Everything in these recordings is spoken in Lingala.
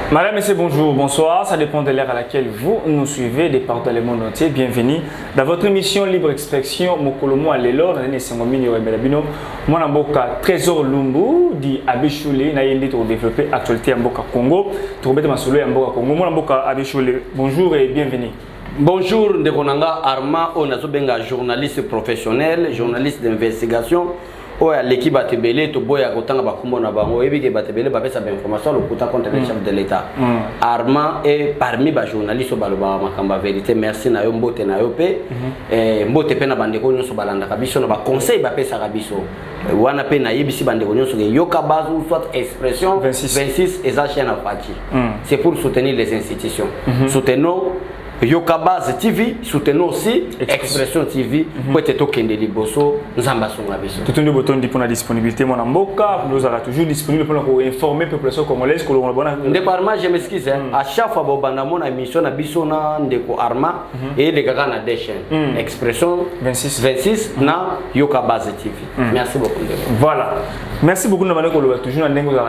Madame, Monsieur, bonjour, bonsoir. Ça dépend de l'heure à laquelle vous nous suivez, des partout dans le monde entier. Bienvenue dans votre émission Libre Expression. Mokolomo Alelo, dans les Sengomini Rebelabino. Mon amboka Trésor Lumbu, dit Abichoulé, Nayendi, pour développer l'actualité en Boka Congo. Pour mettre ma solo en Boka Congo. Mon amboka Abichoulé, bonjour et bienvenue. Bonjour, Ndekonanga Arma, on a un journaliste professionnel, journaliste d'investigation. L'équipe a été belle, tout boy a autant bakumbo na bango, et bien batebele babé sa information le kota contre le chef de l'État. Arma est parmi les journalistes au baloba makamba vérité. Merci na yo mbote na yo pe, mbote pe na bandeko nyonso balanda kabiso na ba conseil ba pesa kabiso. Wana pe na yebisi bandeko nyonso ke yoka bazu soit expression 26 et ça chaîne à partir. C'est pour soutenir les institutions. Soutenons Yokabaz TV, soutenons aussi Expression TV pour être au Kende Liboso, nous ambassons la vision. Tout le bouton dit pour la disponibilité, mon amboka, nous allons toujours disponible pour informer la population congolaise que l'on a bon. Département, je m'excuse, à chaque fois que mon émission na bisona ndeko Arma et les gars na des chaînes. Expression 26 na Yokabaz TV. Merci beaucoup. Voilà. Merci beaucoup de nous avoir toujours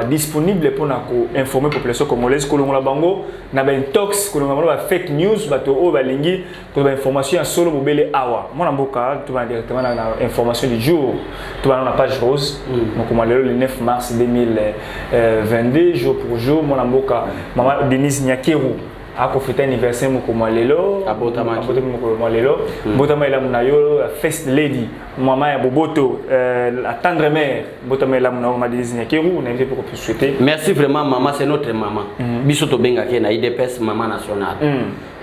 disponible pour informer la population congolaise que l'on a bango na ben tox que l'on a fake news. O balingi pour l'information solo mobile awa mon amboka tu vas directement dans l'information du jour tu vas dans la page rose donc le 9 mars 2022 jour pour jour mon amboka maman Denise Nyakeru a fêté anniversaire mon lelo abotama lelo botama ila munayo first lady maman ya boboto la tendre mère botama ila munayo maman Denise Nyakeru on a invité pour souhaiter. Merci vraiment maman, c'est notre maman bisoto benga ke na IDPS maman nationale.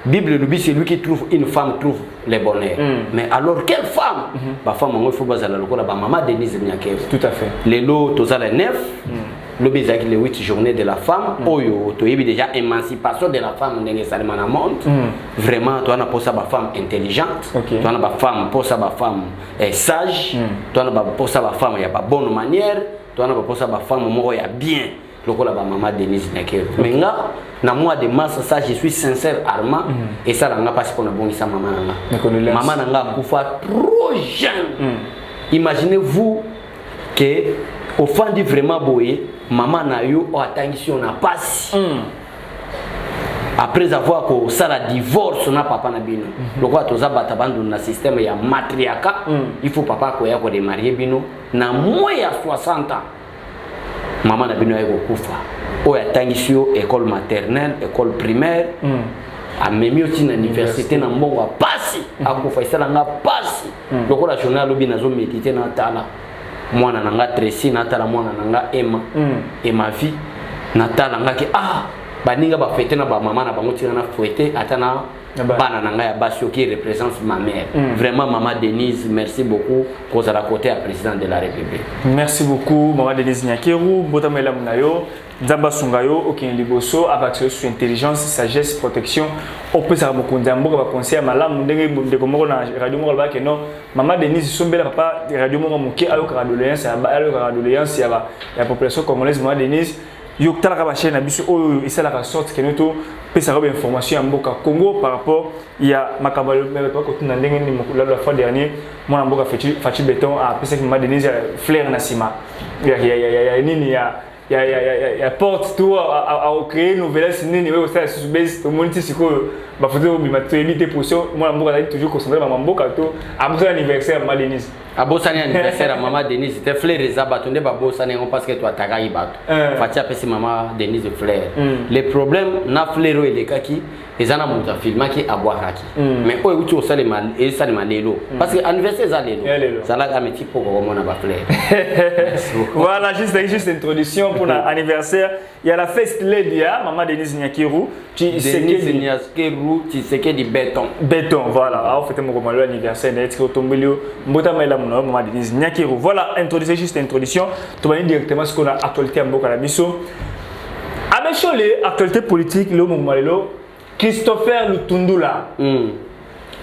Bible nous dit c'est lui qui trouve une femme trouve le bonheur. Mais alors quelle femme? Ma femme il faut baser la lokola ba maman Denise Nyakeru. Tout à fait. Les lots tozala 9. Le bizarre les 8 journées de la femme. Oyo to yebi déjà émancipation de la femme ndenge salima na monde. Vraiment toi na posa ba femme intelligente. Toi na ba femme posa ba femme sage. Toi na ba posa ba femme ya ba bonne manière. Toi na ba posa ba femme moko ya bien. Lokola ba maman Denise Nyakeru. Mais nga na mois de mars ça je suis sincère Arma et ça n'a pas qu'on a bon ça maman nanga. Maman nanga kufa trop jeune. Imaginez-vous que au fond dit vraiment boye maman na yo o attention na passe. Après avoir que ça la divorce na papa na bino. Lokwa toza batabando na système ya matriarcat, il faut papa ko ya ko démarier bino na moins ya 60 ans. Maman na bino eko kufa. Oya tangisio école maternelle, école primaire. A même aussi na université na mbongo a passi. A kufa isala nga passi. Lokola journal lobi nazo méditer na tala. Mwana nanga Tracy na tala mwana nanga Emma. Et ma vie na tala nga ki baninga ba fêter na ba maman na bango tina na fêter atana bana nanga ya basio qui représente ma mère. Vraiment maman Denise, merci beaucoup pour la côté à président de la République. Merci beaucoup maman Denise Nyakeru, botamela munayo, Zamba Sungayo, aucun liboso avec sur intelligence, sagesse, protection. On peut savoir beaucoup d'ambo va conseiller malam ndenge de komoko na radio mo ba que non maman Denise sombela papa radio mo moké ayo radioléance ya la population congolaise maman Denise yo tala ka chaîne na biso oyo isala ka sorte que nous pesa robe information en Mboka Congo par rapport il y a makabalo mais pas côté na ndenge ni la fois dernier mon Mboka Fachi Béton a pesa que maman Denise flair na sima ya nini ya porte tout à créer nouvelle nini we ça sur base to moniter siko ba photo bi matérialité position mon Mboka toujours concentré maman Mboka to après anniversaire maman Denise abosani anniversaire à maman Denise c'était fleur et zabatonde ba bosani parce que toi tagayi bato fatia pesi maman Denise fleur les problèmes na fleur et les kaki ezana muta filma ki abwakaki mais oyo uti osale mal et ça mal lelo parce que anniversaire za lelo ça la gameti pour mona ba fleur. Voilà juste introduction pour l'anniversaire il y a la fête lady maman Denise Nyakeru tu sais que du béton voilà on fête mon comment l'anniversaire d'être tombelio mbota maila maman Denise Nyakeru. Voilà, introduction juste introduction. Tu vas directement ce qu'on a actualité en Boka Biso. Avec les actualités politiques, le Momalelo, Christopher Lutundula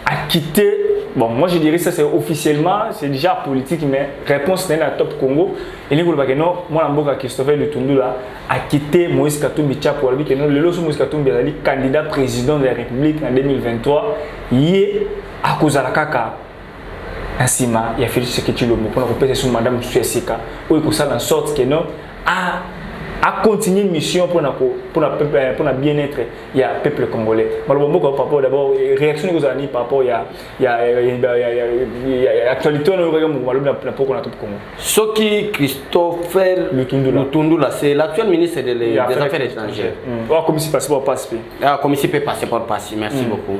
a quitté. Bon, moi je dirais ça c'est officiellement, c'est déjà politique, mais réponse n'est la top Congo. Et nous voulons non, moi en Boka Christopher Lutundula a quitté Moïse Katumbi Tchapo. Que non, le Moïse Katumbi est candidat président de la République en 2023. Il est à cause de la caca. Asima, il y a fait ce que tu le mot pour nous répéter sur Madame Suessika. Où il faut ça en sorte que non, à continuer une mission pour la bien-être il y a peuple congolais. Malheureusement par rapport d'abord réaction que vous avez par rapport il y a actualité on a pour qu'on a tout Congo. Ce qui Christopher Lutundula c'est l'actuel ministre des Affaires étrangères. Comme si passeport passe. Comme si passeport passe. Merci beaucoup.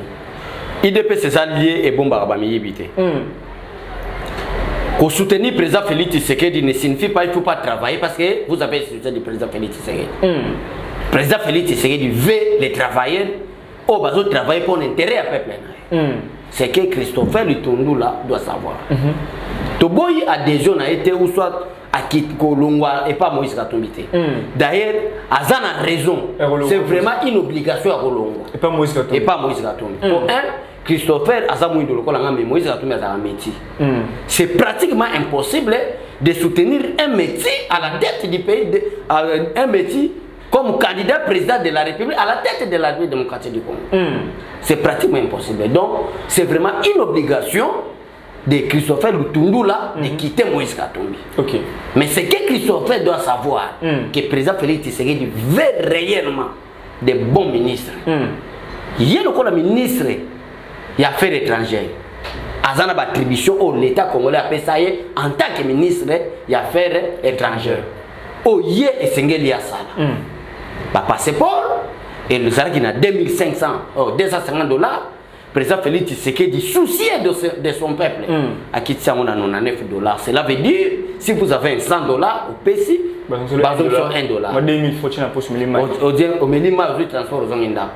IDP ses alliés et bon barabami yibité. Pour soutenir le président Félix Tshisekedi ne signifie pas qu'il ne faut pas travailler parce que vous avez soutenu le président Félix Tshisekedi. Le président Félix Tshisekedi veut les travailleurs au bas de travailler pour l'intérêt du peuple. C'est que Christopher Lutundula doit savoir. Toboyi adhésion a été ou soit à Kolongwa et pas Moïse Katumbi. D'ailleurs, Azan a raison. C'est vraiment une obligation à Kolongwa. Et pas Moïse Katumbi. Et pas Moïse Katumbi. Pour un, Christopher Azamouy de l'Okola mais Moïse Katumbi a un métier. C'est pratiquement impossible de soutenir un métier à la tête du pays, un métier comme candidat président de la République à la tête de la République démocratique du Congo. C'est pratiquement impossible. Donc, c'est vraiment une obligation de Christopher Lutundula de quitter Moïse Katumbi. Okay. Mais ce que Christopher doit savoir, que le président Félix Tshisekedi veut réellement des bons ministres. Il y a le ministre des Affaires étrangères. Azana attribution au l'État congolais appelle ça en tant que ministre des Affaires étrangères. Oh yé et sengeli ya sala. Ba passeport et le salaire qui a 2500 $250. Président Félix Tshisekedi soucié de son peuple à qui tient on a $99. Cela veut dire si vous avez $100 au PC, vous avez $1. 2000 faut tu poste minimum. Au minimum vous transport aux Inda.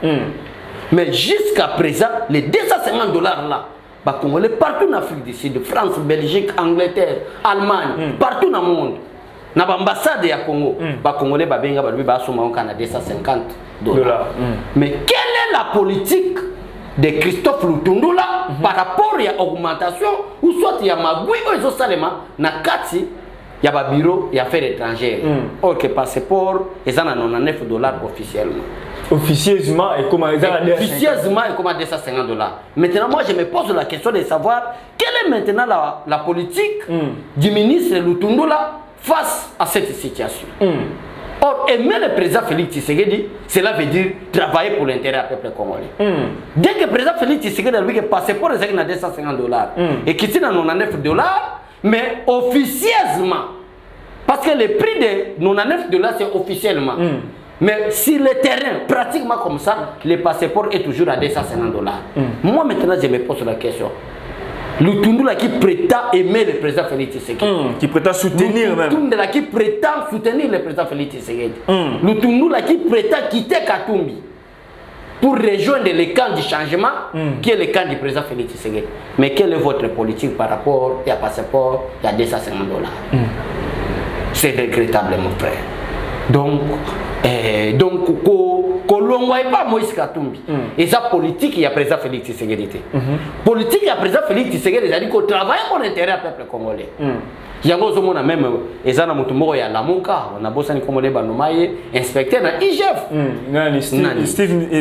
Mais jusqu'à présent les $250 là, bah congolais partout en Afrique du Sud, France, Belgique, Angleterre, Allemagne, partout dans le monde. Na l'ambassade ya Congo, ba congolais ba benga ba lui ba soma on kana $250. Mais quelle est la politique de Christophe Lutundula par rapport à l'augmentation ou soit il y a magui ou ils ont salema na kati ya ba bureau ya affaires étrangères. Or que passeport ils en a $99 officiellement. Officieusement et comment officieusement et comment $250. Maintenant moi je me pose la question de savoir quelle est maintenant la politique du ministre Lutundula face à cette situation. Or, aimer le président Félix Tshisekedi, cela veut dire travailler pour l'intérêt du peuple congolais. Dès que le président Félix Tshisekedi a dit que le passeport est à $250 et qu'il est à $99, mais officieusement, parce que le prix de $99 c'est officiellement. Mais sur le terrain, pratiquement comme ça, le passeport est toujours à $250. Moi maintenant je me pose la question. Lutundula qui prétend aimer le président Félix Tshisekedi. Qui prétend soutenir même. Lutundula qui prétend soutenir le président Félix Tshisekedi. Lutundula qui prétend quitter Katumbi pour rejoindre le camp du changement qui est le camp du président Félix Tshisekedi. Mais quelle est votre politique par rapport à passeport à $250? C'est regrettable mon frère. Donc Kolongwa et pas Moïse Katumbi. Et ça politique il y a président Félix Tshisekedi. Politique il y a président Félix Tshisekedi, c'est-à-dire qu'on travaille pour l'intérêt du peuple congolais. Il y a même ezana mutumoko ya lamuka on a bossé ni comme les banomaye inspecteur na IGF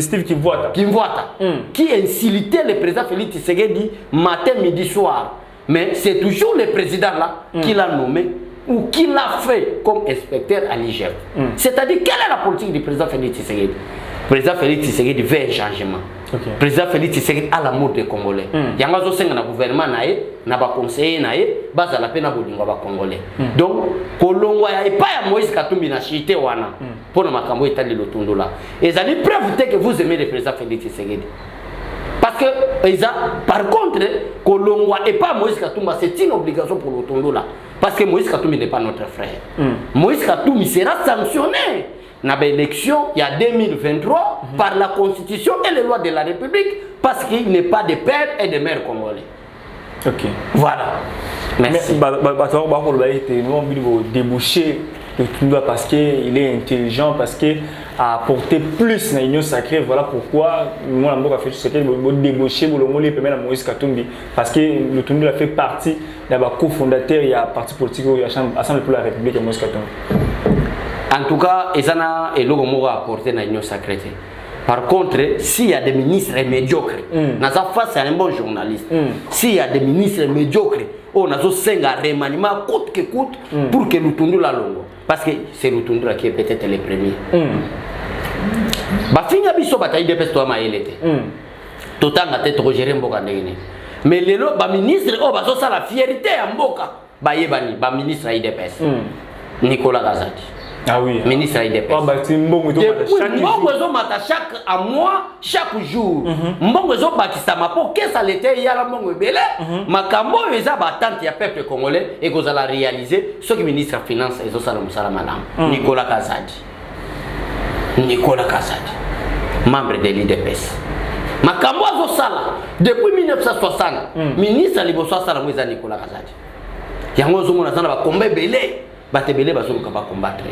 Steve Kimvwata qui insultait le président Félix Tshisekedi matin midi soir, mais c'est toujours le président là qui l'a nommé ou qui l'a fait comme inspecteur à l'IGF. C'est-à-dire, quelle est la politique du président Félix Tshisekedi? Le président Félix Tshisekedi veut un changement. Le président Félix Tshisekedi a l'amour des Congolais. Il y a un gouvernement, il y a un conseiller, il y a un Congolais. Donc, Kolongwa et pas Moïse Katumbi na chité wana pour le makambo état de Lutundula. Et ça dit preuve que vous aimez le président Félix Tshisekedi. Parce que, par contre, Kolongwa et pas Moïse Katumbi, c'est une obligation pour Lutundula. Parce que Moïse Katumbi n'est pas notre frère. Moïse Katumbi sera sanctionné dans l'élection il y a 2023 par la Constitution et les lois de la République parce qu'il n'est pas de père et de mère congolais. Ok. Voilà. Merci. Déboucher parce qu'il est intelligent, parce qu'il a apporté plus dans l'union sacrée. Voilà pourquoi moi, je fait ce qu'il déboucher pour le monde permet à Moïse Katumbi. Parce que le Tundula fait partie d'un cofondateur, il y a un parti politique, il y a l'Assemblée pour la République et Moïse Katumbi. En tout cas, Ezana et Logomo a apporté dans l'union sacrée. Par contre, s'il y a des ministres médiocres, dans sa face, c'est un bon journaliste. S'il y a des ministres médiocres, on a senga remaniement coûte que coûte pour que Lutundu la longo parce que c'est Lutundu qui est peut-être le premier ba finga biso bataille de pesto ma elete totanga tete gérer mboka ndenge mais lelo ba ministre o bazo sala fierté ya mboka ba yebani ba ministre IDPS Nicolas Kazadi. Ah oui. Ministre IDPS. Oh bah c'est mbongo to mata chaque à mois, chaque jour. Mbongo zo bakisama pour que ça l'était ya la mbongo belé. Makambo eza batante ya peuple congolais et que ça la réaliser ce que ministre finance ezo sala musala malam. Nicolas Kazadi. Nicolas Kazadi. Membre de l'IDPS. Makambo zo sala depuis 1960. Ministre liboso sala mweza Nicolas Kazadi. Yango zo mona sana ba combat belé. Batebele bazoluka ba combattre.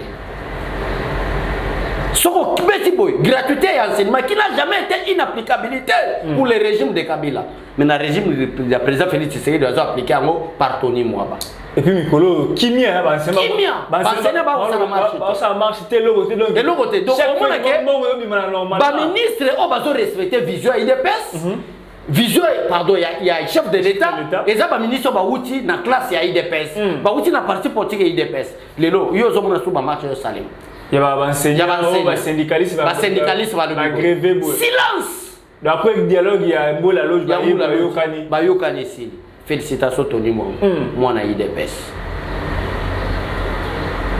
Soko petit boy, gratuité et enseignement qui n'a jamais été inapplicabilité pour le régime de Kabila. Mais le régime du président Félix Tshisekedi doit appliquer par Tony Mwaba. Et puis Mikolo, Kimia, ça marche, c'est le côté. Donc, le ministre, on va respecter vision IDPS. Vision, pardon, il y a chef de l'État. Et ça, le ministre va outil dans la classe IDPS. Va outil dans la partie politique IDPS. Les lots, il y a un marché au Salim. Il y a un syndicaliste, silence. Après le dialogue, il y a un beau la loge. Bayokani. Félicitations, Tony Mwamba. Moi, on a IDPS.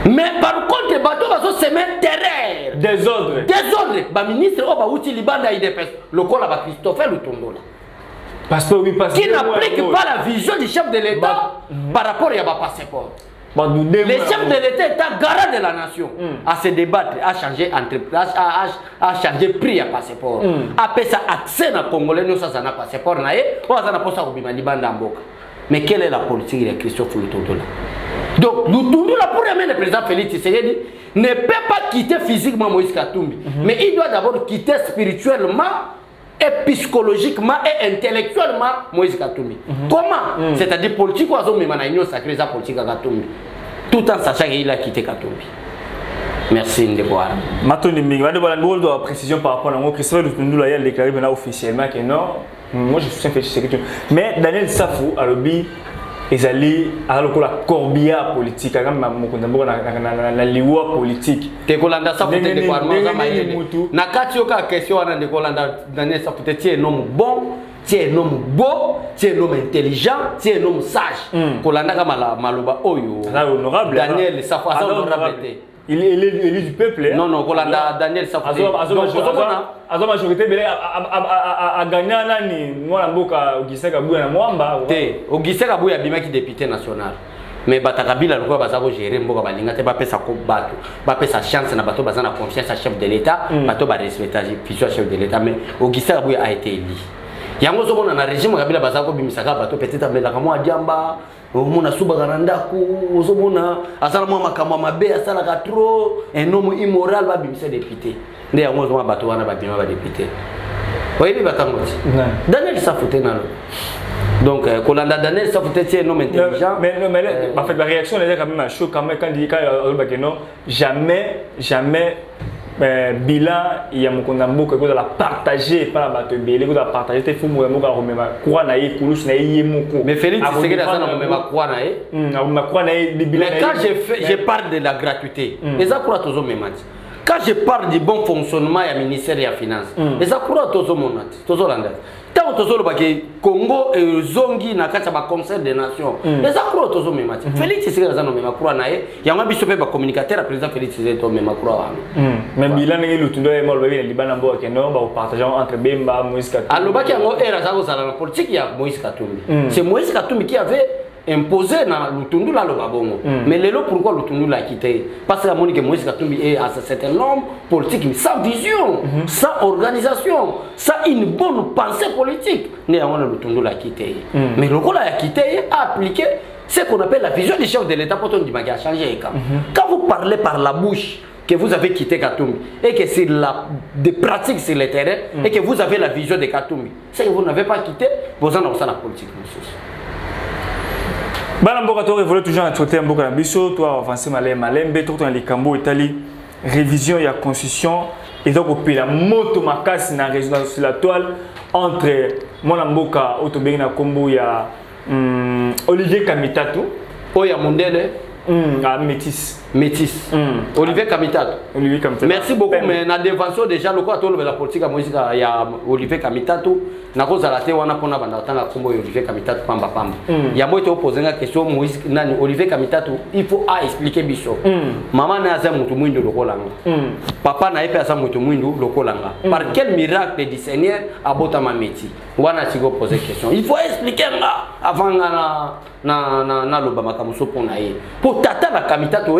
Mais par contre, les bateaux vont se mettre terreur. Désordre. Le ministre, on va outil Liban IDPS. Le col à Christophe Lutongo. Parce que oui, parce qui n'applique pas la vision du chef de l'État par rapport à ma passeport. Le chef de l'État est un garant de la nation à se débattre, à changer entreprise, à changer prix à passeport. Après ça, accès à Congolais, nous avons un passeport, on a un passeport Liban d'Amboka. Mais quelle est la politique de Christophe Lutongo? Donc, Lutundu, pour amener le président Félix Tshisekedi, ne peut pas quitter physiquement Moïse Katumbi. Mais il doit d'abord quitter spirituellement, et psychologiquement et intellectuellement Moïse Katumbi. Comment? C'est-à-dire politique ou azon memana union sacrée sa politique à Katumbi. Tout en sachant qu'il a quitté Katumbi. Merci Ndeboara. Maintenant, il y a une précision par rapport à moi. Christophe Lutundu a déclaré officiellement que non, moi je soutiens Félix Tshisekedi. Mais Daniel Safou a lobby. Ezali alors la corbillard politique quand même na liwa politique te kolanda sa peut-être de quoi na kati yoka question ana de kolanda Daniel sa peut-être tu es un homme bon, tu es un homme beau, tu es un homme intelligent, tu es un homme sage kolanda kama maloba oyo honorable Daniel sa fois honorable. Il est élu du peuple. Non, Kolanda Daniel Safou. Azo majorité a gagné nani mwana mboka Augustin Kabuya na Mwamba. Augustin Kabuya bimaki député national. Mais Batakabila lokwa bazako gérer mboka balinga te ba pesa ko bato. Ba pesa chance na bato bazana confiance à chef de l'État, bato ba respecter futur chef de l'État mais Augustin Kabuya a été élu. Yango zo mona na régime Kabila bazako bimisaka bato peut-être amela kamwa diamba. Mona suba garandaku ozomona asala mwa makamwa mabe asala ka trop un homme immoral ba bimisa député nde ya mwa zoma bato wana ba bima ba député oyebi batango Daniel Safou tenalo donc kolanda Daniel Safou c'est un homme intelligent mais en fait la réaction elle est quand même un choc quand même quand il dit non jamais bilan il y a mon condambo que la partager par la bateau belé que la partager te fou moi ka remema quoi na yi kulus na yi moko mais Félix c'est que ça na remema quoi na yi ma quoi na yi bilan mais quand je parle de la gratuité les akura tozo memati quand je parle du bon fonctionnement du ministère des finances les akura tozo monati tozo landa tant tozo le baké Congo et zongi na kati ba concert des nations les akura tozo memati Félix c'est que ça na memema quoi na yi yanga biso pe ba communicateur président Félix c'est to memema quoi mais bilan ngi lutundo e mol baby libana mbo ke no ba partager entre Bemba Moïse Katumbi alobaki yango era za kozala na politique ya Moïse Katumbi c'est Moïse Katumbi qui avait imposé dans Lutundu là le babongo mais lelo pourquoi Lutundu l'a quitté parce que la Monique Moïse Katumbi est à certain homme politique sans vision sans organisation sans une bonne pensée politique néanmoins Lutundu l'a quitté mais le rôle a quitté a appliqué ce qu'on appelle la vision du chef de l'État pour ton dimanche a changé quand vous parlez par la bouche que vous avez quitté Katumbi et que c'est des pratiques sur le terrain et que vous avez la vision de Katumbi c'est que vous n'avez pas quitté vous en avez la politique bana mboka to évoluer toujours en traité mboka na biso to avancer malembe to dans les cambo itali révision ya constitution et donc au pays la moto makasi na résidence sur la toile entre mona mboka autobengi na kombo ya Olivier Kamitatu. Oya Mondele. Métis. Métis. Olivier Kamitatu. Olivier Kamitatu. Merci beaucoup, mais na défense déjà, le quoi, la politique à Moïse, il y a Olivier Kamitatu. Na cause à la télé, on a pris Olivier Kamitatu, pamba. Il y a moi qui opposé la question, Moïse, Olivier Kamitatu, il faut expliquer Bicho. Maman n'a pas de mouindou le Rolanga. Papa n'a pas de mouindou le Rolanga. Par quel miracle du Seigneur a boté ma métier? On a posé question. Il faut expliquer avant na l'Obama Kamuso pour tata la Kamitatu,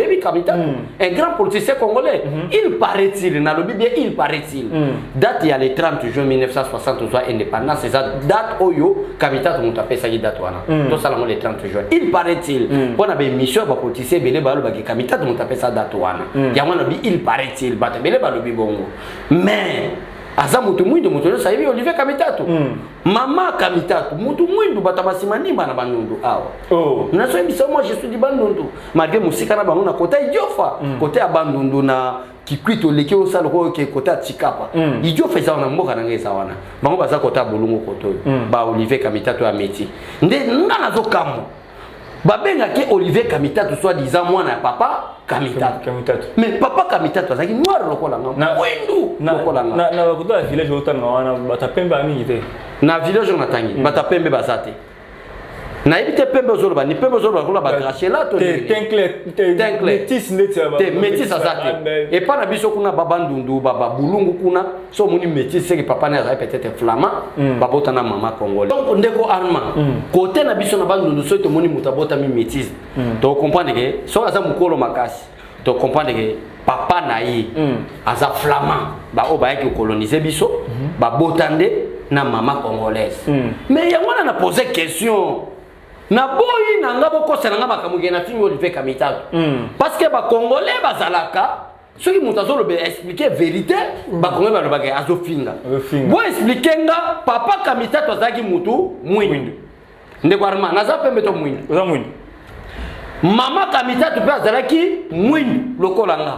un grand politicien congolais. Il paraît-il, na le Bible, il paraît-il. Date il y a le 30 juin 1960, indépendance, c'est ça. Date Oyo, Kamitatu m'a tapé ça date wana. Tout ça le 30 juin. Il paraît-il. On avait mission pour politicien belé balo bagi Kamitatu m'a tapé ça date wana. Ya wana bi il paraît-il, bata belé balo bi bongo. Mais aza mutu mwindu mutu sa hivi Olivier Kamitatu. Mama Kamitatu mutu mwindu batabasimani bana banundu awa. Oh. Na so ebisa moi je suis di banundu. Malgré musika na bango na kota idiofa. Côté abandundu na kikwito leki osala ko ke kota Chikapa. Idiofa za na mboka na ngeza wana. Bango baza kota bolungu koto. Ba Olivier Kamitatu ameti. Nde ngana zo kamo. Babenga ke Olivier Kamitatu soit disant moi na papa Kamitatu. Mais papa Kamitatu azaki noir lokola nga. Windu lokola nga. Na bakuta village otanga wana batapemba mingi te. Na village on atangi batapembe bazate. Na ibite pembe zolo ba ni pembe zolo lokola ba grachela to. Tenkle. Métis ndeti ba. Te métis azate. Et pas na biso kuna babandundu baba bulungu kuna so moni métis c'est que papa na peut-être flamand babota na maman congolais. Donc ndeko arma côté na biso na bandundu so to moni mutabota mi métis. To comprendre que so aza mukolo makasi. To comprendre que papa na yi aza flamand ba o ba yaki coloniser biso ba botande na maman congolaise. Mais yango na poser question na boyi na ngabo kosa na ngaba kamuge na fimi Olivier Kamitatu. Parce que ba congolais bazalaka ceux qui mutazolo be expliquer vérité ba congolais ba lobaka azofinga. Bo expliquer nga papa Kamitatu azaki mutu mwindu. Ndeko arma naza pembe to mwindu. Oza mwindu. Mama Kamitatu pe azalaki mwindu lokola nga.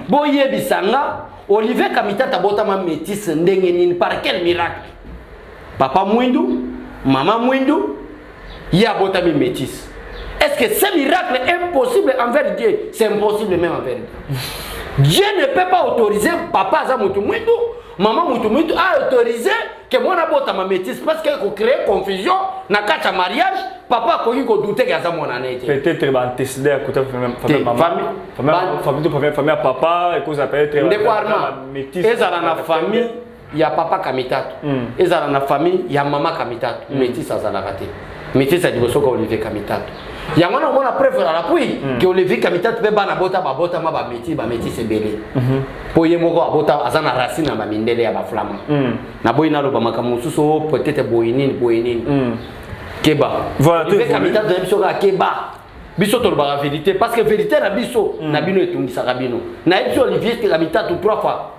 Bo yebisanga Olivier Kamitatu abotama métis ndenge nini par quel miracle? Papa mwindu, maman mwindu, ya botami métis. Est-ce que ce miracle est impossible envers Dieu? C'est impossible même envers Dieu. Dieu ne peut pas autoriser papa za mutu mwindu, maman mutu mwindu a autorisé que moi na botama métis parce qu'il faut créer confusion na kacha mariage, papa ko ko douter que za mona nete. Peut-être ba antecédé à côté famille famille papa et cause appelle très métis. Ezala na famille ya papa Kamitatu. Ezala na famille ya mama Kamitatu. Métis azala raté. Métis a dit ko Olivier Kamitatu. Ya ngona mona preuve la l'appui que Olivier Kamitatu pe bana bota ma ba métis c'est belé. Po yemoko abota azana racine na ba mindele ya ba flamand. Na boy na lo ba makamusu so peut-être boyinini. Keba. Voilà, Olivier Kamitatu na biso ka keba. Biso to ba vérité parce que vérité na biso na bino etungisa ka bino. Na biso Olivier Kamitatu 3 fois.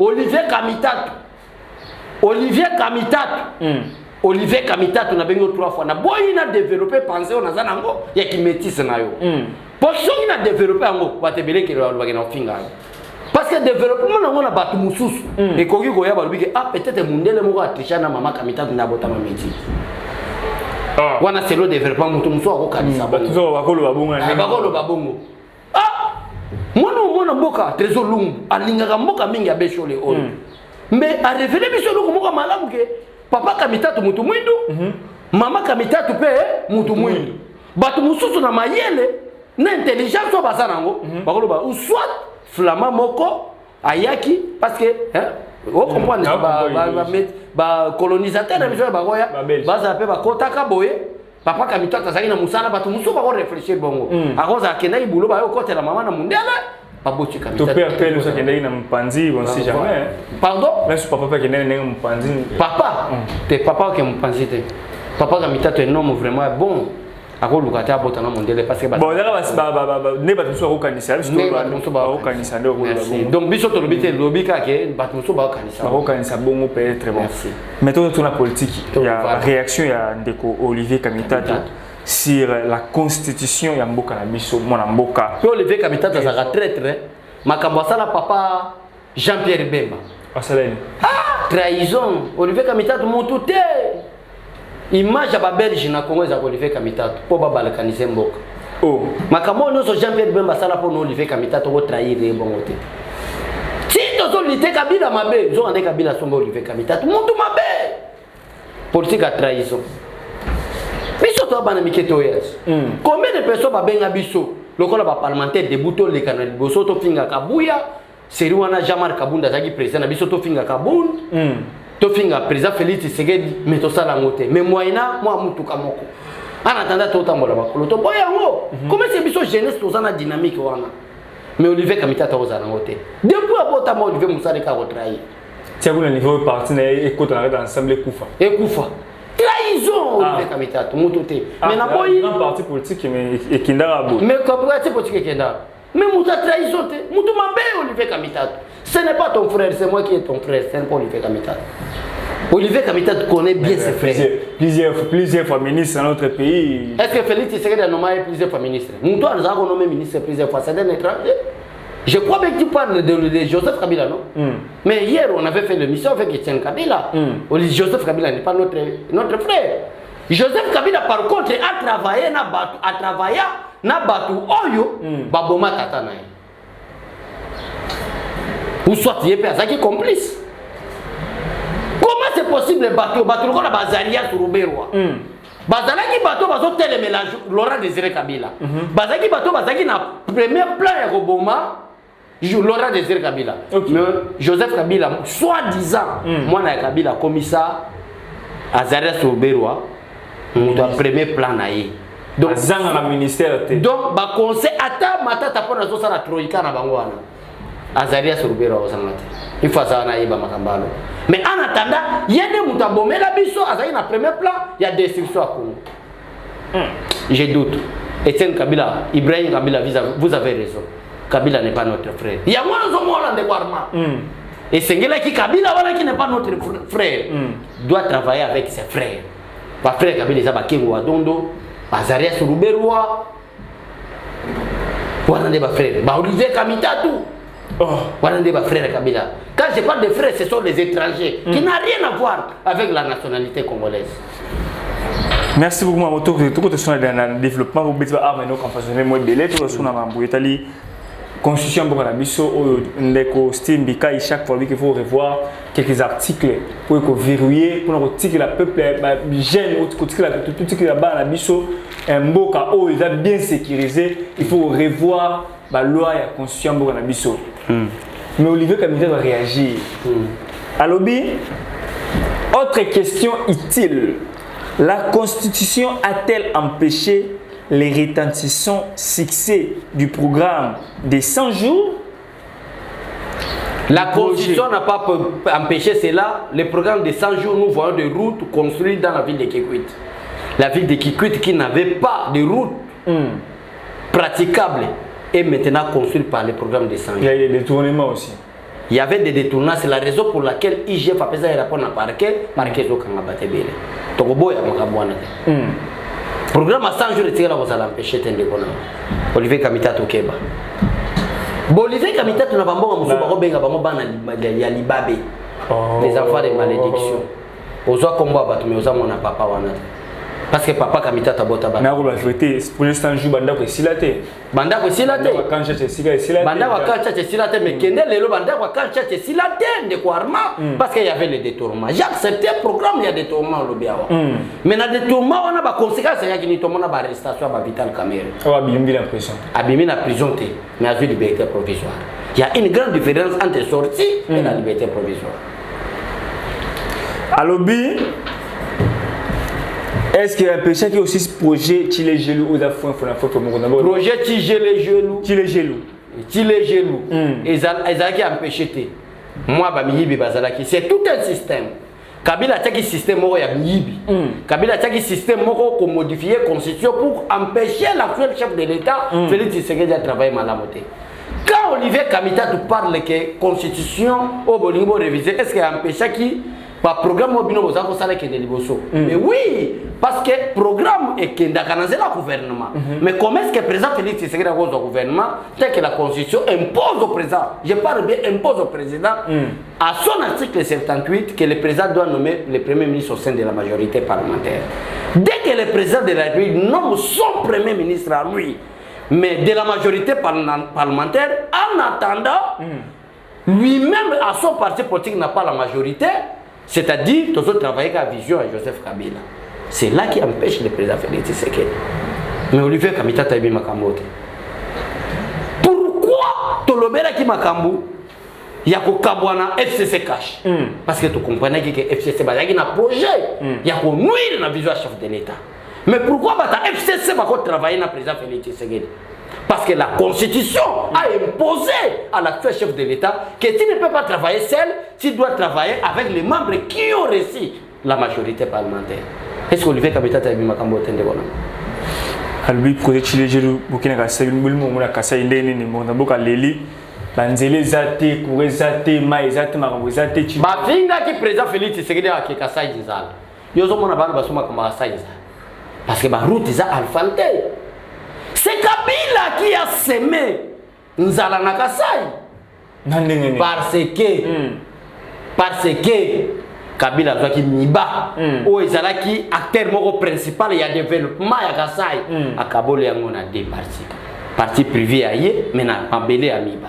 Olivier Kamitatu na bengo 3 fois na boyi na développer penser on azana ngo ya kimétisse na yo. Poso ina développer ngo batebele ke lo bagena finga. Parce que développement na ngona batu mususu e koki ko ya balubi ke peut-être mundele moko atrisha na mama Kamitatu na botama métier. Wana c'est le développement mutu muso ko kanisa ba. Tuzo bakolo babunga. Bakolo babungo. Mwana mboka trésor lungu alingaka mboka mingi ya beshole oyo. Mais à révéler biso loko moko malamu ke papa Kamitatu mutu mwindu, mama Kamitatu pe mutu mwindu. Batu mususu na mayele na intelligence so bazana ngo bakolo ba ou soit flamand moko ayaki parce que on comprend ba colonisateur na biso ba goya baza pe ba kotaka boye papa Kamitatu azaki na musala batu mususu ba ko réfléchir bongo akoza kenda ibulo ba yo kotela mama na mundele. Tu peux appeler le secrétaire dans Mpanzi, on ne sait jamais. Pardon? Là, je papa qui est dans Mpanzi. Papa? T'es papa qui est Mpanzi. Papa Kamitatu est un homme vraiment bon. À quoi le gâteau a boté dans mon délai parce que. Bon, là, ne pas tout soit au canissa. Donc, biso to lobité lobika ke batmuso ba canissa. Au canissa bon peut être très bon. Mais tout la politique, il y a la réaction il y a ndeko Olivier Kamitatu sur la constitution ya mboka na biso mona mboka. Pe Olivier Kamitatu azaka traître. Makambo sala papa Jean-Pierre Bemba. Asalani. Trahison. Olivier Kamitatu mutu te. image ya Belge na Congo za Olivier Kamitatu po balkanise mboka. Oh. Makambo nyonso Jean-Pierre Bemba sala po no Olivier Kamitatu ko trahir bongo te. Si tozo lité Kabila mabe, zo ande Kabila somba Olivier Kamitatu, mutu mabe. Politique à trahison. Biso to bana miketo yes. Combien de personnes ba benga biso? Lokola ba parlementaire debout to le canal boso to finga kabuya, seri wana Jamar Kabunda zaki président na biso to finga kabund. To finga président Félix Tshisekedi meto sala ngote. Mais moyena moi mutu kamoko. En attendant to tambola bakolo to boya ngo. Comment c'est biso jeunesse to zana dynamique wana? Mais Olivier Kamitatu ozana ngote. Depuis abota mo Olivier Musale ka retrahi. Tiens vous le niveau partenaire écoute on dans ensemble Koufa. Et Koufa. Trahison Olivier Kamitatu mutote. Mais na boyi un parti politique mais Kindara bo. Mais comme parti politique Kindara. Mais muta trahison te. Mutu mabe Olivier Kamitatu. Ce n'est pas ton frère, c'est moi qui est ton frère, c'est pas Olivier Kamitatu. Olivier Kamitatu connaît bien ses frères. Plusieurs fois ministre dans notre pays. Est-ce que Félix Tshisekedi a nommé plusieurs fois ministre? Nous nous avons nommé ministre plusieurs fois, c'est un étranger. Je crois bien que tu parles de Joseph Kabila, non? Mais hier, on avait fait l'émission avec Etienne Kabila. Joseph Kabila n'est pas notre frère. Joseph Kabila, par contre, a travaillé na batu oyo, baboma katana. Ou soit il est pas complice. Comment c'est possible bateau qu'on a bazaria sur Ruberwa? Bazalaki bateau bazo tel mélange Laurent Désiré Kabila. Bazaki bateau bazaki na premier plan ya Roboma. Laurent Désiré Kabila. Mais Joseph Kabila, soi-disant, moi na Kabila commissaire Azaria sur Ruberwa, on doit premier plan naïe. Donc zanga ministère te. Donc ba conseil ata matata pona zo sala troika na bangwana. Azaria sur Ruberwa ozangate. Il faut ça na yeba makambalo. Mais en attendant, il y a des moutabomé la biso, Azaï na premier plan, il y a des destructions à Congo. Je doute. Etienne Kabila, Ibrahim Kabila, vous avez raison. Kabila n'est pas notre frère. Il y a moins de Warma. Et c'est qui Kabila voilà qui n'est pas notre frère. Doit travailler avec ses frères. Pas frère Kabila, ça va Kengo Adondo, Azaria Suruberwa. Voilà des frères. Ba Olivier Kamitatu. Voilà des frères Kabila. Quand je parle de frères, ce sont les étrangers qui n'ont rien à voir avec la nationalité congolaise. Merci beaucoup, Mamoto. Tout le monde le développement, vous pouvez avoir un compagnon moins belé, tout le monde a été constitution pour la biso, ndeko Steam Bika, chaque fois qu'il faut revoir quelques articles pour que verrouiller, pour que la peuple gêne, tout ce qui est là-bas la biso, un beau cas où il est bien sécurisé, il faut revoir la loi et la constitution pour la biso. Mais Olivier Kamitatu va réagir. Alobi, autre question utile. La Constitution a-t-elle empêché les retentissants succès du programme des 100 jours? La Constitution n'a pas empêché cela. Le programme des 100 jours, nous voyons des routes construites dans la ville de Kikwit. La ville de Kikwit qui n'avait pas de routes praticables est maintenant construite par le programme des 100 jours. Il y a des détournements aussi. Il y avait des détournements, c'est la raison pour laquelle IGF a fait un rapport à parquet, parquet au Kangabatebele. Togobo ya Makabwana. Programme à 100 jours de tir à l'empêcher Tendekona. Olivier Kamitatu Keba. Olivier Kamitatu n'a pas bon à Moussa Bana Libabe. Les enfants de malédiction. Aux autres combats, mais aux hommes, on n'a pas wana. Parce que papa Kamitatu a bota bana. Mais on va fêter pour l'instant jour banda ko silate. Banda ko silate. Quand je silate. Banda ko quand silate mais kende lelo banda ko quand silate de ko arma parce qu'il y avait les détournements. J'ai accepté le programme il y a des détournements au Biawa. Mais na détournement on a ba conséquences il y a qui ni tomona ba arrestation ba vital caméra. On va bimbi la prison. Abimi la prison té mais à liberté provisoire. Il y a une grande différence entre sortie et la liberté provisoire. Alobi est-ce qu'il y a un péché qui est aussi ce projet qui les gelou aux affaires projet qui gèle les gelou qui les gelou qui les gelou et ça qui a empêché moi ba miyibi bazalaki c'est tout un système. Kabila taki système moko ya miyibi Kabila taki système moko ko modifier constitution pour empêcher l'actuel chef de l'État Félix Tshisekedi à travailler malamoté. Quand Olivier Kamitatu parle que constitution au bolingo révisé est-ce qu'il y a un péché qui Pas programme mobile vous avez ça qui est liboso. Mais oui, parce que programme est qui est la gouvernement. Mais comment est-ce que le président Félix Tshisekedi a au gouvernement tel que la constitution impose au président. Je parle bien impose au président à son article 78 que le président doit nommer le premier ministre au sein de la majorité parlementaire. Dès que le président de la République nomme son premier ministre à lui, mais de la majorité parlementaire, en attendant, lui-même à son parti politique n'a pas la majorité. C'est-à-dire, tous travailler avec la vision à Joseph Kabila. C'est là qui empêche le président Félix Tshisekedi. Mais Olivier Kamita Taïbi Makambo. Pourquoi Tolobera qui Makambo il y a Kabwana FCC cash? Parce que tu comprenais que FCC a un projet. Il y a nuire la vision à chef de l'État. Mais pourquoi la FCC va travailler dans le président Félix Tshisekedi? Parce que la Constitution a imposé à l'actuel chef de l'État que tu ne peux pas travailler seul, tu dois travailler avec les membres qui ont reçu la majorité parlementaire. Est-ce que Olivier Kabila a vu ma cambote de bonhomme? Albi projet Chile Jérôme Burkina Faso bulmo mona kasa indeni ni mona boka leli banzele zate kurezate maizate makamuzate chi ba finga ki président Félix Tshisekedi a ki kasa izala yozo mona bana basoma kama kasa izala parce que ba route za alfante. C'est Kabila qui a semé Nzala na Kasai. Parce que Kabila a qui Miba, ou Nzala qui acteur moko principal, il y a développement à Kasai. À Kabole, on a deux partis. Parti privé à Yé, mais n'a pas belé à Miba.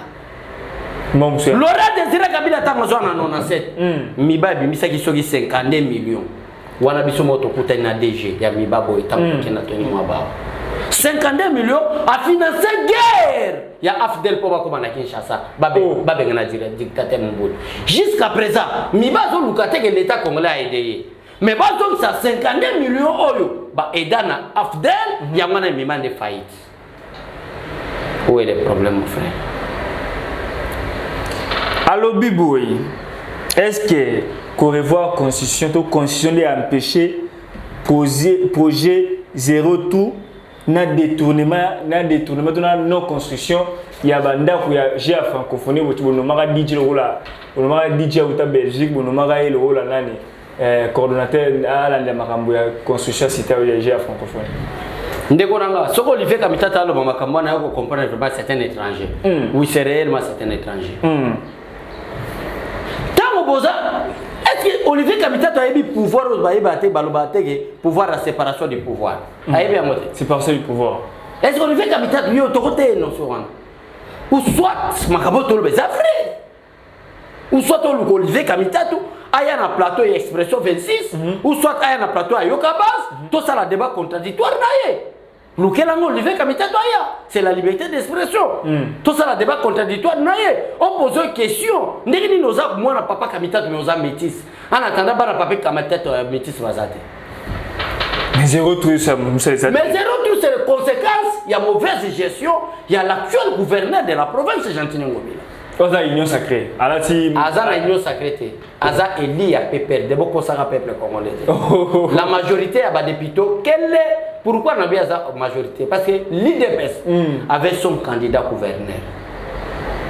L'aura désiré Kabila a en 97. Miba, il y a 50 millions. Wana biso moto kuta na DG ya Miba boy tamu kena toni mwaba. 52 millions a financé guerre. Il y a Afdel pour comment Kinshasa. Babé ngana dictateur Mboul. Jusqu'à présent, Miba zo lukate que l'état congolais a aidé. Mais bah donc ça 52 millions oyo ba edana Afdel ya mwana Mima de faillite. Où est le problème mon frère? Allo Biboui. Est-ce que qu'on revoit constitution de empêcher projet zéro tout na détournement de non construction ya banda ku ya GA francophonie bono maka DJ le maka DJ uta Belgique bono maka le rôle nani coordonnateur à la makambo ya construction cité ya GA francophonie ndeko nanga soko Olivier Kamita talo makambo na ko comprendre vraiment c'est un étranger. Oui c'est réellement c'est un étranger. Est-ce que Olivier Kamita a eu pouvoir pouvoir la séparation du pouvoir? Séparation du pouvoir. Est-ce que Olivier Kamita a eu autorité non ou soit Makaboto le Bezafré ou soit Olivier Kamita a un plateau et expression 26 ou soit a un plateau à Yokabas, tout ça la débat contradictoire naïe. Olivier Kamita c'est la liberté d'expression. Tout ça, le débat contradictoire. On pose une question. Moi, papa Kamita, nous sommes métis. En attendant, papa Kamita, métis. Mais zéro tout, c'est les conséquences. Il y a mauvaise gestion. Il y a l'actuel gouverneur de la province, Gentine Ngobila. Aza union sacrée. Aza union sacrée. Aza éli à peuple. De beaucoup ça peuple congolais. La majorité a des députés. Quelle est pourquoi on a bien la majorité? Parce que l'IDPS avait son candidat gouverneur.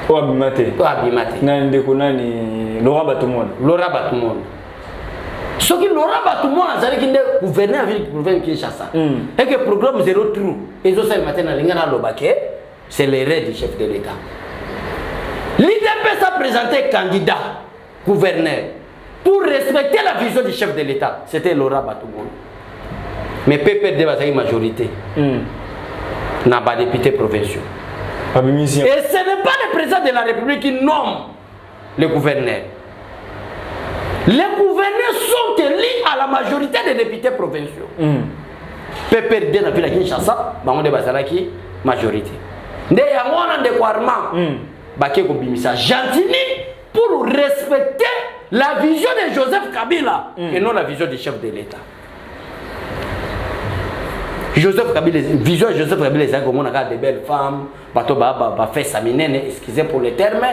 Oh Abimate. Oh Abimate. Nani dekonani Laura Batumon. Laura Batumon. Ce qui Laura Batumon a dit qu'il est gouverneur avec le province Kinshasa. Et que le programme zéro trou. Et ça c'est maintenant l'ingana lobake. C'est l'erreur du chef de l'État. L'IDPS a présenté candidat gouverneur pour respecter la vision du chef de l'État. C'était Laura Batumon. Mais PPD va une majorité. N'a pas de députés provinciaux. Et ce n'est pas le président de la République qui nomme le gouverneur. Les gouverneurs sont élus à la majorité des députés provinciaux. PPD n'a plus la Kinshasa, on a qui majorité. D'ailleurs, on a des requirements. Gentini pour respecter la vision de Joseph Kabila et non la vision du chef de l'État. Joseph Kabila, vision de Joseph Kabila, c'est comme on a des belles femmes, bateau fait sa minène, excusez pour le terme,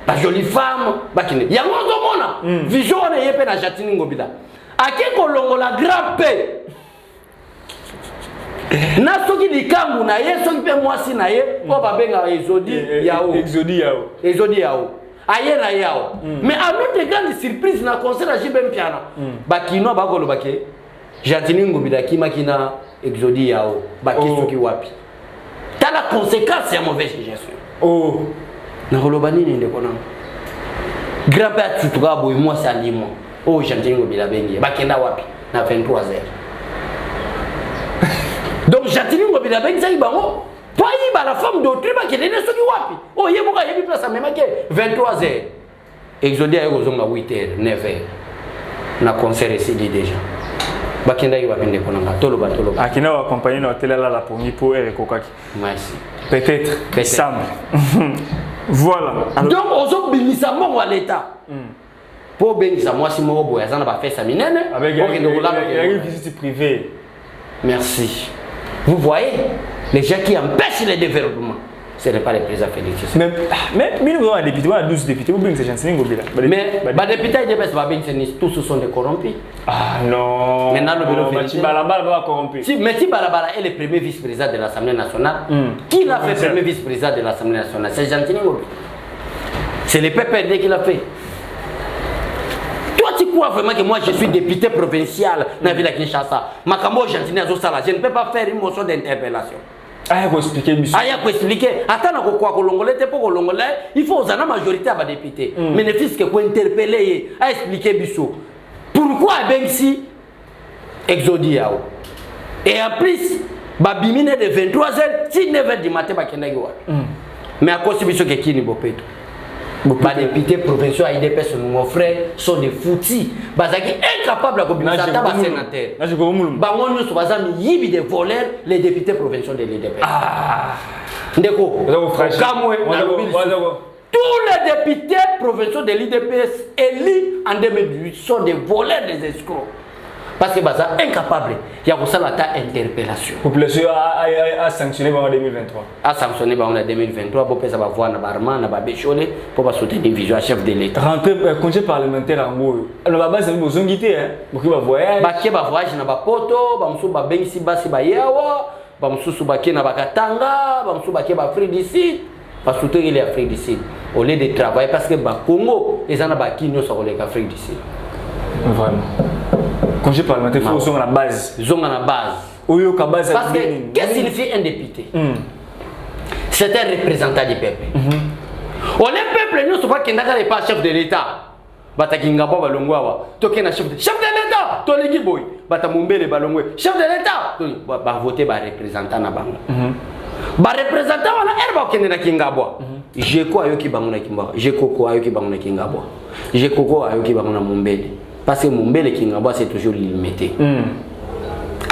pas jolie femme, il y a un monde, vision on est pas dans Jatini Ngobila. À qui qu'on la grand paix? Na soki likambu na ye soki pe mwasi na ye o babenga exodi yao. Exodi yao. Exodi yao. aye na yao mais à notre grande surprise na concert à Jibem Piano bakino bakolo baké Gentini Ngobila ki makina exodi yao baki soki wapi t'as la conséquence ya mauvaise gestion oh na rolobani ni ndeko na grand-père tutuka boy moi c'est alimo oh Gentini Ngobila bengi bakenda wapi na 23h donc Gentini Ngobila bengi sai bango toi il la femme d'autrui bakende soki wapi oh yeboka yebi place même ke 23h exodi ya kozonga 8h 9h na concert ici déjà bakenda yi wapende konanga toloba akina wa compagnie na hôtel la pongi pour ekokaki merci peut-être Sam voilà donc ozo bimisa mo wa l'état pour bengisa moi si mo boya zana ba festa minene avec une visite privée merci vous voyez les gens qui empêchent le développement ce n'est pas les présidents Félix mais nous avons un député, on a 12 députés, vous avez ces Gentini Ngobila. Mais les députés tous sont des corrompus. Ah non. Maintenant le bureau Félix va corrompu. Si Messi Balabala est le premier vice-président de l'Assemblée nationale, qui l'a fait premier vice-président de l'Assemblée nationale? C'est Gentini Ngobila. C'est le PPRD qui l'a fait. Toi tu crois vraiment que moi je suis député provincial dans la ville de Kinshasa? Makambo Gentini Azosala, je ne peux pas faire une motion d'interpellation. Ah, il faut expliquer. Ah, il faut expliquer. Attends, il faut la majorité à député. Mais ne fils que pour interpeller, à expliquer Bissot. Pourquoi Bengsi exodie? Et en plus, Babimine de 23h, si 9h du matin, mais à cause de Bissot qui est Bopeto. Les députés provinciaux à IDPS, mon frère, sont des foutis. Ils sont incapables de communiquer avec les sénateurs. Ils sont des voleurs, les députés provinciaux de l'IDPS. Tous les députés provinciaux de l'IDPS élus en 2018 sont des voleurs, des escrocs. Parce que ils sont incapables. Il y a aussi la interpellation. La population a sanctionné en 2023. A sanctionné en 2023 pour que ça va voir na barman, na babécholé pour soutenir des visions à chef de l'État. Rentrer congé parlementaire en gros. Alors la base c'est besoin guité hein. Pour qu'il va voyage. Ba ke ba voyage na ba poto, ba musu ba bengisi basi ba yawa, ba musu ba ke na ba katanga, ba musu ba ke ba Afrique du Sud, ba soutenir les Afrique du Sud. Au lieu de travailler parce que ba Congo, ils en a ba qui nous sur les Afrique du Sud. Vraiment. Congé parlementaire, il faut zonger à la base. Zonger à la base. Parce que qu'est-ce que signifie un député? C'est un représentant du peuple. On est peuple, nous ne sommes pas pas chef de l'État. Batakingaba balongwa. Toké na chef de l'État. Tolegi boy. Batamumbele balongwe. Chef de l'État. Ba voter ba représentant na bango. Ba représentant wana erba okende na kingabwa. Jeko ayoki bango na kimbwa. Jeko ko ayoki bango na kingabwa. Jeko ko ayoki bango na mumbele. Parce que Mumbele Kingaba c'est toujours limité.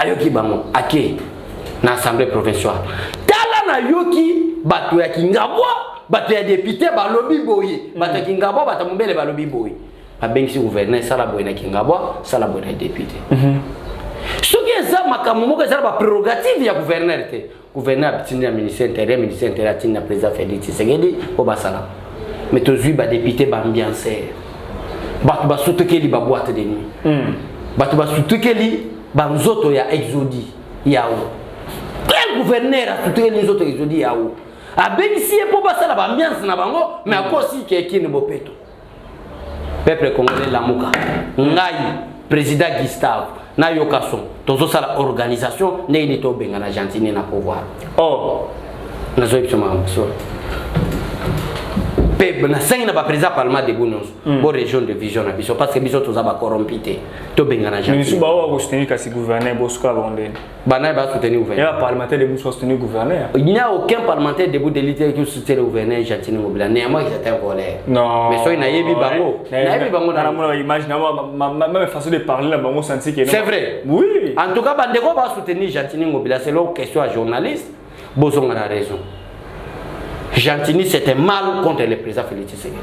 Ayoki bango ake na assemblée provinciale. Tala na yoki batu ya Kingaba, batu ya député balobi boye. Batu Kingaba batu Mumbele balobi boye. Ba bengisi gouverneur sala boye na Kingaba, sala boye na député. Ce qui est ça makamu moko ça ba prérogative ya gouverneur te. Gouverneur bitinda ministère intérieur tinda président Félix Tshisekedi po basala. Mais tozui ba député ba ambianceur. Batu ba soutekeli ba boîte de nuit. Batu ba soutekeli ba nzoto ya exodi yao. Quel gouverneur a soutekeli nzoto exodi yao? A bénéficié pour passer la ambiance na bango mais à cause qui est bopeto. Peuple congolais la muka. Ngai président Gustave na yokason. Tozo sala organisation ne ni to benga na Gentini na pouvoir. Oh. Na zo ipsoma so. Na cinq na ba président parlement de Bounos bo région de vision na biso parce que biso toza ba corrompité to benga na Gentini. Mais ba wa soutenir kasi gouverneur boska bondé. Bana ba soutenir gouverneur. Et parlementaire de Bounos soutenir gouverneur. Il n'y a aucun parlementaire debout de l'élite qui soutient le gouverneur Gentini Ngobila. Néanmoins c'est un voleur. Non. Mais so ina yebi bango. Na yebi bango na mon image na même façon de parler la bango senti que c'est vrai. Oui. En tout cas bandeko ba soutenir Gentini Ngobila c'est leur question à journaliste. Bozonga na raison. Gentini c'était mal contre le président Félix Tshisekedi.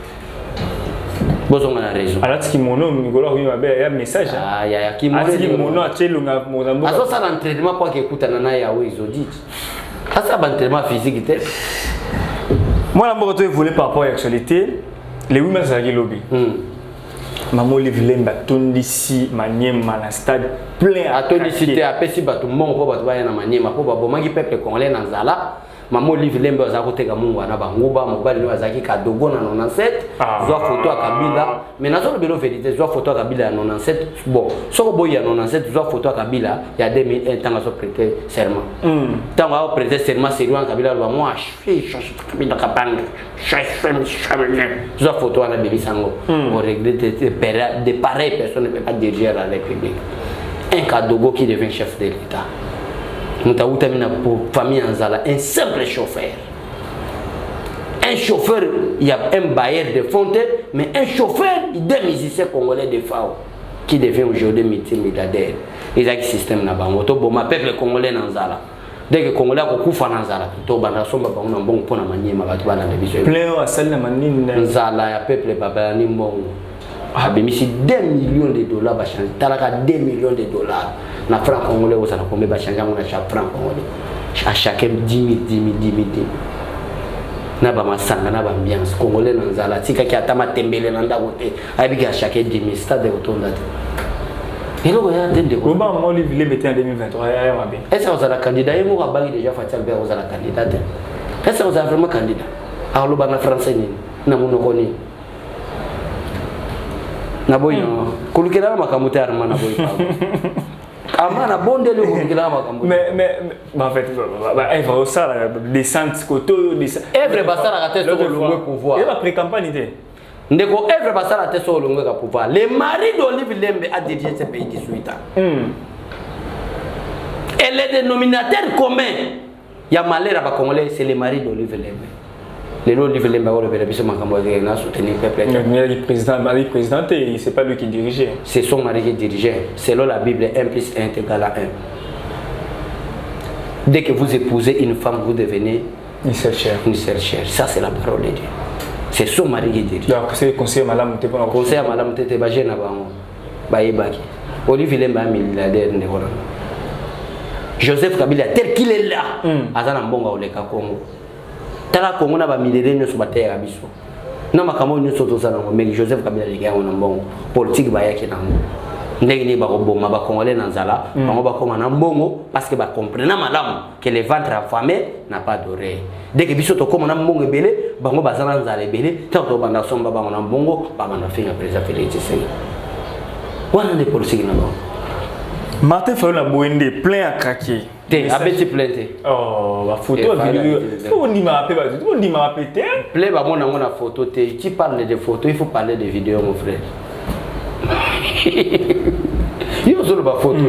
Bozonga na raison. Alors ce qui mono ngolo oui il y a message. Ah ya qui mono. Ce qui mono a tchelo nga Mozambique. Aso ça l'entraînement pour que écoutana na ya wezodi. Ça l'entraînement physique était. Moi la moto voulait par rapport à l'actualité, les 8 mars à lobby. Maman Livlemba tondisi maniema na stade plein à tondicité à pesi bato mon po bato ba na maniema po ba bomangi peuple congolais na zala. maman Olive Lembe aza koteka mungu na banguba mobali no azaki kadogo na 97 zwa photo ya Kabila mais nazo le belo vérité zwa photo ya Kabila ya 97 bon soko boy ya 97 zwa photo ya Kabila ya 2001 tanga so prêter serment tanga o prêter serment c'est lui Kabila lo moi Kabila kapanga zwa photo na bébé sango on regrette de pareilles personnes ne peuvent pas diriger la République. Un Kadogo qui devient chef de l'État. Nous avons pour famille Anzala un simple chauffeur. Un chauffeur, il y a un bailleur de fontaine, mais un chauffeur, il des musiciens congolais de FAO qui devient aujourd'hui multimilliardaire. Ils ont un système là-bas. Bon, peuple congolais Anzala. Dès que Congolais a beaucoup de Anzala, tout le monde a un bon point à manier. Plein à celle de Manine. Anzala, le peuple Babani Mbongo. Abemisi 2 millions de dollars va changer. Talaka 2 millions de dollars. Na franc congolais vous allez combien va changer mon chaque franc congolais. À chacun 10 000. Na ba masanga na ba ambiance congolais na nzala tika ki atama tembele na ndako te. Abika chacun 10 000 stade rotonda te. Et là il y a des décos. Comment on livre les en 2023 ya mabe. Est-ce que vous êtes candidat et vous avez déjà fait ça vous êtes candidat. Est-ce que vous êtes vraiment candidat. Alors le bana français ni na monokoni. Na boy no kulukira makamuta arma na boy pa amana bonde le kulukira makamuta mais en fait il va ça la descente koto descente evre basara ka testo longwe pouvoir et la pré-campagne était ndeko evre basara testo longwe ka pouvoir le mari d'Olive Lembe a dirigé ce pays 18 ans et le dénominateur commun ya malheur ba congolais c'est le mari d'Olive Lembe. Les lois de Lembe ont révélé que Makambo soutenir le peuple. Le président, c'est pas lui qui dirigeait. C'est son mari qui dirigeait. Selon la Bible, 1 plus 1 est égal à 1. Dès que vous épousez une femme, vous devenez une sœur chère. Ça, c'est la parole de Dieu. C'est son mari qui dirige. Donc, c'est le conseiller Madame Tete. Conseiller Madame Tete, Bagé Nabango. Baïbaki. Olive Lembe a milliardaire. Joseph Kabila, tel qu'il est là, Azana Mbonga Oleka Congo. Tala Congo na ba milliardaire nyo subate ya biso. Na makambo nyo soto sana mais Joseph Kabila leka on mbongo politique ba yake na ngo. Ndenge ni ba koboma ba congolais na nzala, bango ba koma na mbongo parce que ba comprendre malamu que le ventre affamé n'a pas d'oreille. Dès que biso to koma na mbongo ebele, bango bazana nzala ebele, tanto banda somba bango na mbongo, ba banda finga président Félix Tshisekedi. Wana de politique na bango. Martin Fayulu Boende plein à craquer. T'es abeti plainte. Oh, la photo vidéo. On dit ma appel, on dit ma appel. Play ba mon na photo té. Tu parles de photos, il faut parler de vidéos mon frère. Yo solo ba photo.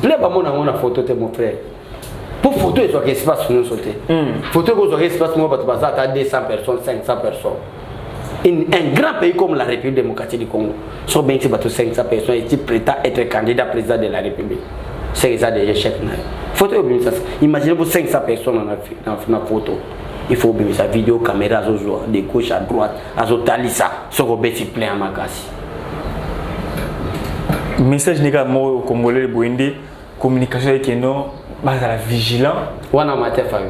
Play ba mon na photo té mon frère. Pour photo il faut que espace nous sauter. Photo ko so espace mo ba ta 200 personnes, 500 personnes. Un grand pays comme la République démocratique du Congo, sur 20 500 personnes et prétend être candidat président de la République. C'est ça des échecs. Photo, imaginez vous 500 personnes dans la photo. Il faut bien sa vidéo, caméra, de gauche à droite, à Zotalisa, sur le petit plein à Makassi. Message négatif au Congolais, Boindi, communication avec nous. Bah, la vigilant. Wana mate fayu.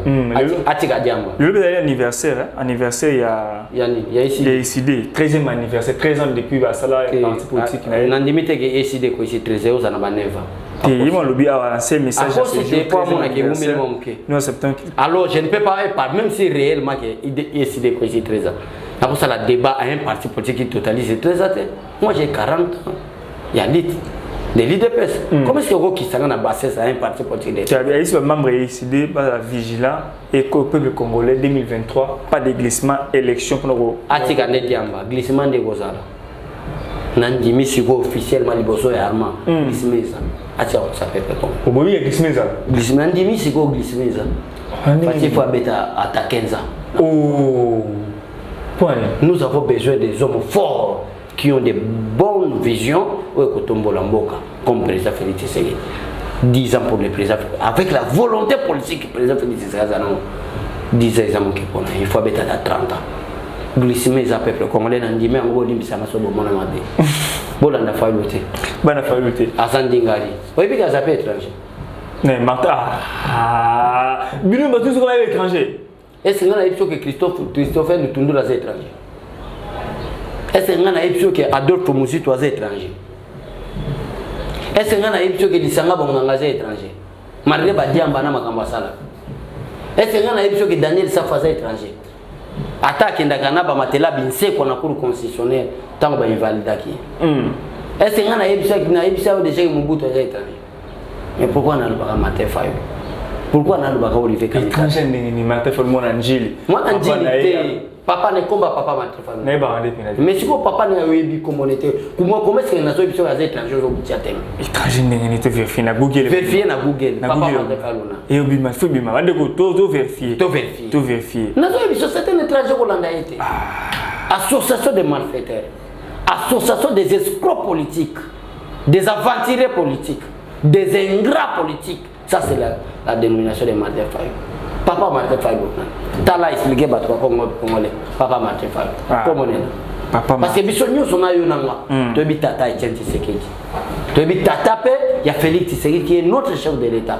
Atika diamba. Le anniversaire, anniversaire il y a ICD, 13e anniversaire, 13 ans depuis bah ça là parti politique na. Nandimite ke ICD ko ici 13 ans na baneva. Et ils m'ont lobby à lancer message à ce jour. Pas mon ke minimum ke. Non, septembre. Alors, je ne peux pas parler même si réellement que ICD ko ici 13 ans. Après ça la débat à un parti politique qui totalise 13 ans. Moi j'ai 40 ans. Il y a lit. Des l'IDPS. Comment est-ce que vous qui sont en basse à un parti politique? Tu as dit membre ICD, pas vigilant et que le peuple congolais 2023, pas de glissement, élection pour nous. Atika Nediamba, glissement de Gozala. Nandimi Sigo officiellement Liboso et Arma. Glissement ça. Atika ça fait pas. Au il y a glissement ça. Glissement Nandimi Sigo glissement ça. Parce qu'il faut bêta à ta 15 ans. Oh. Point. Nous avons besoin des hommes forts qui ont des bonnes visions comme le président Félix Tshisekedi. 10 ans pour le président, avec la volonté politique du président Félix Tshisekedi, 10 ans il faut être à 30 ans. Glisser les peuples congolais dans 10 ans, on va dire que ça m'a sauvé mon amade. Bon, on a fallu lutter. Bon, on a fallu lutter. À Sandingari. Oui, puis ça peut être étranger. Mais Martha, Bino va tous être étranger. Est-ce que Christophe Lutundu est étranger? Est-ce que Adolphe Moussito est étranger? Est-ce que Lissanga Bonganga est étranger? Marie Badiamba na Makambasala. est-ce que ngana yebiso que Daniel Safaza étranger attaque ndakana ba matela binse ko na cour constitutionnelle tant ba invalidaki est-ce que ngana yebiso que na yebiso déjà Mobutu est étranger mais pourquoi na ba Martin Fayulu pourquoi na ba Olivier Kamika étranger ni Martin Fayulu mon Angeli papa ne combat papa Martin Fayulu mais ba ndé mais si papa na yebi communauté comment est-ce que na so yebiso az étranger au Butiatem étranger ni te vérifier na Google papa Martin Fayulu et obima faut bima ba de ko to vérifier na so yebiso c'est un étranger hollandais été association de malfaiteurs association des escrocs politiques des aventuriers politiques des ingrats politiques. Ça, c'est la dénomination de Martin Fayulu. Papa Martin Fayulu. Tu as expliqué à toi Papa Martin Fayulu. Comment on est là? Parce que nous sommes là. Tu as dit Tata Etienne Tshisekedi. Tu as dit Tata, il y a Félix Tshisekedi qui est notre chef de l'État.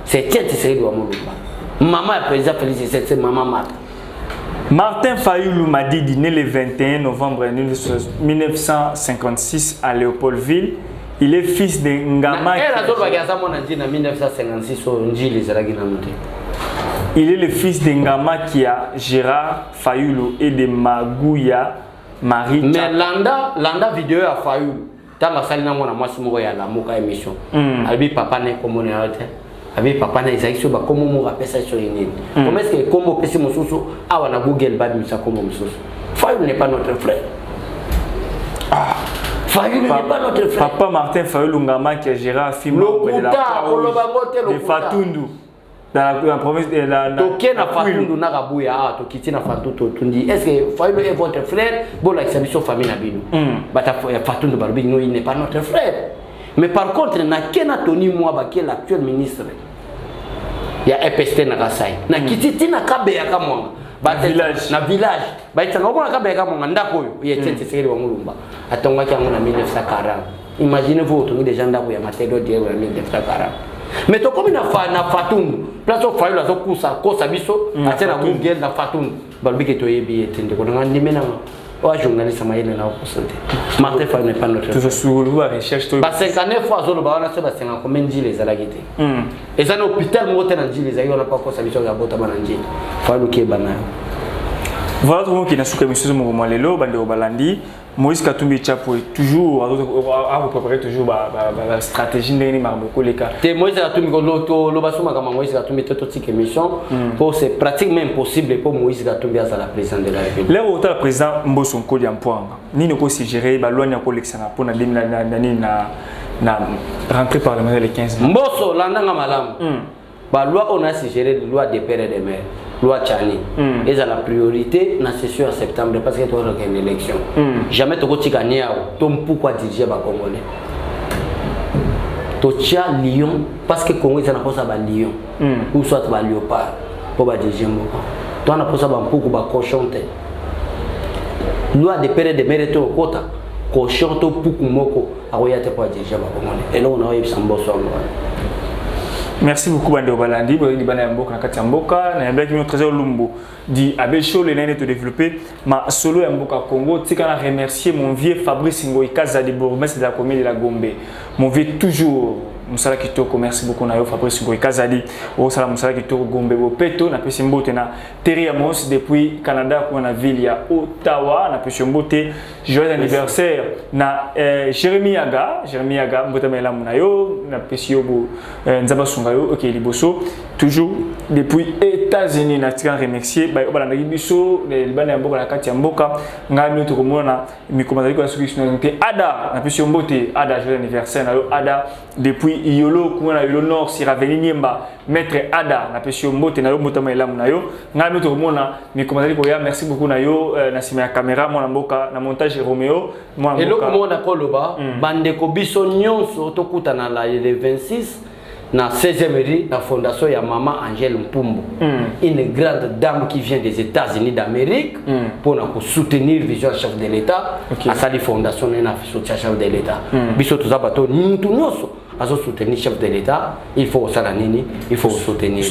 C'est Etienne Tshisekedi Wamulumba. Maman est président Félix Tshisekedi, c'est maman Martin. Martin Fayulu m'a dit né le 21 novembre 1956 à Léopoldville. Il est fils de Ngama. Il est le fils de Ngama Kia, Gérard Fayulu et de Magouya Marie. Mais Landa vidéo à Fayulu. Tant que ça, il y a une émission. Albi papa n'est comme on est. Albi papa n'est pas sur comment on rappelle ça sur une île. Comment est-ce que comme on peut se mousser à la Google bad misa comme on Fayulu n'est pas notre frère. Fayulu n'est pas notre frère. Papa Martin Fayulu Ngama qui a géré un film de Fatundu dans la province de la Toké na Fatundu na Kabuya Tokiti na Fatundu Tundi. Est-ce que Fayulu est votre frère? Bon la exhibition famille na bino. Bata Fatundu Barbi non il n'est pas notre frère. Mais par contre na Kena Tony Mwaba qui est l'actuel ministre. Il y a EPST na Kasai. Na Kititi na Kabeya kamwa. Village. Na village. Baita na obona Kabeya kamwa ndako yo. Yete Tshisekedi wa Mulumba. Atonga kiango na 1940. Imaginez-vous autour des gens d'Abuya Matelo Dieu en 1940. Mais to comme na Fatundu, place au Fayulu zo kusa kosa biso, atena Google na Fatundu. Balbi ke to yebi etende ko ngandi mena. O journaliste maïle na opposante. Martin Fayulu n'est pas notre. Tu sous la recherche to. Ba 59 fois zo ba na se ba 50 combien dit les alagité. Et ça l'hôpital mo tena dit les ayo na pas kosa biso ga bota bana njili. Fayulu ke bana. Voilà tout le monde qui n'a souka monsieur Momo Lelo bande Obalandi. Moïse Katumbi Chapo est toujours à vous préparer toujours la stratégie de beaucoup les cas. Moïse Katumbi Moïse Katumbi toute émission pour c'est pratiquement impossible pour Moïse Katumbi à la présidente de la République. Là où le président Mbosso Nkoli Ampoanga ni ne ko si gérer ba loin ya collection pour na rentrée parlementaire le 15 mai. Mbosso landanga malam. Ba loi on a suggéré loi des pères et des mères. Loi Tchani. Et ça la priorité dans la session en septembre parce que tu as une élection. Jamais tu as gagné pourquoi diriger les Congolais. Tu as Lyon parce que Congo est un Lyon. Ou soit un léopard pour diriger le Congo. Tu as un peu de cochon. Loi des pères et des mères est au quota. Cochon to pour Moko à diriger le Congolais. Et là on a eu un beau soir. Merci beaucoup Bande Obalandi, Bana Mboka na kati Mboka, na yambaki mo trésor Lumbu dit Abel Show le nene te développer ma solo ya Mboka Congo, tika na remercier mon vieux Fabrice Ngoyi Kazadi bourgmestre de la commune de la Gombe. Mon vieux toujours Musala Kitoko, merci beaucoup na yo Fabrice Ngoyi Kazadi. O sala Musala Kitoko Gombe bo peto na pesi mbote na Terry Amos depuis Canada pour na ville ya Ottawa na pesi mbote joyeux anniversaire na Jérémy Yaga mbote mela munayo na pesi yo bo nzaba sungayo OK liboso toujours depuis États-Unis na tika remercier ba obalanda biso le bana ya Mboka na kati ya Mboka ngami to komona mikomazali ko suki sunalité Ada na pesi mbote Ada joyeux anniversaire na yo Ada depuis Yolo kuna Yolo Nord Siraveni Niemba maître Ada na pesi mbote na yo motama elamu na yo ngami to komona mikomazali ko ya merci beaucoup na yo na sima ya caméra mona Mboka na montage Romeo mona Mboka eloko mona koloba bande ko biso nyonso to kutana la le 26 na 16e rue la fondation ya Maman Angèle Mpumbu, une grande dame qui vient des États-Unis d'Amérique pour soutenir vision chef de l'État à sa fondation na soutien chef de l'État. Biso to zabato mutu nyoso azo soutenir chef de l'état il faut ça nini il faut soutenir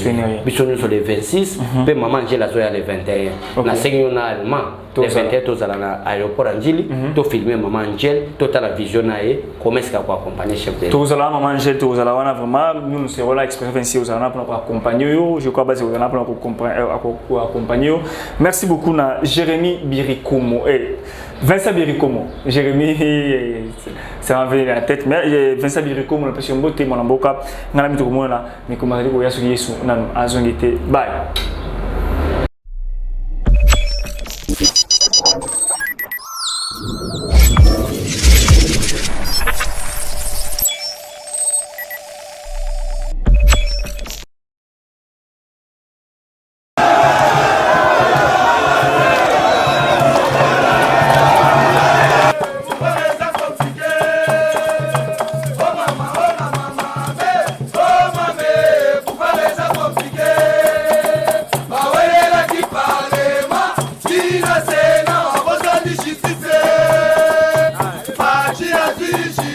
bisoni sur les 26 pe maman Angela zo ya le 21 na sengi na allemand le 21 to zala na aéroport Anjili to filmer maman Angel to ta la vision nae comment est-ce qu'on accompagner chef de l'état to zala maman Angel to zala wana vraiment nous serons là expérience 26 aux allana pour accompagner yo je crois base aux allana pour accompagner yo merci beaucoup na Jérémy Birikomo Vincent Birikomo Jérémy ça m'a venu à la tête mais Vincent Birikomo parce que mbote mon amboka ngala mitu komona mais comme ali ko yasu yesu nanu azongete bye. Justice.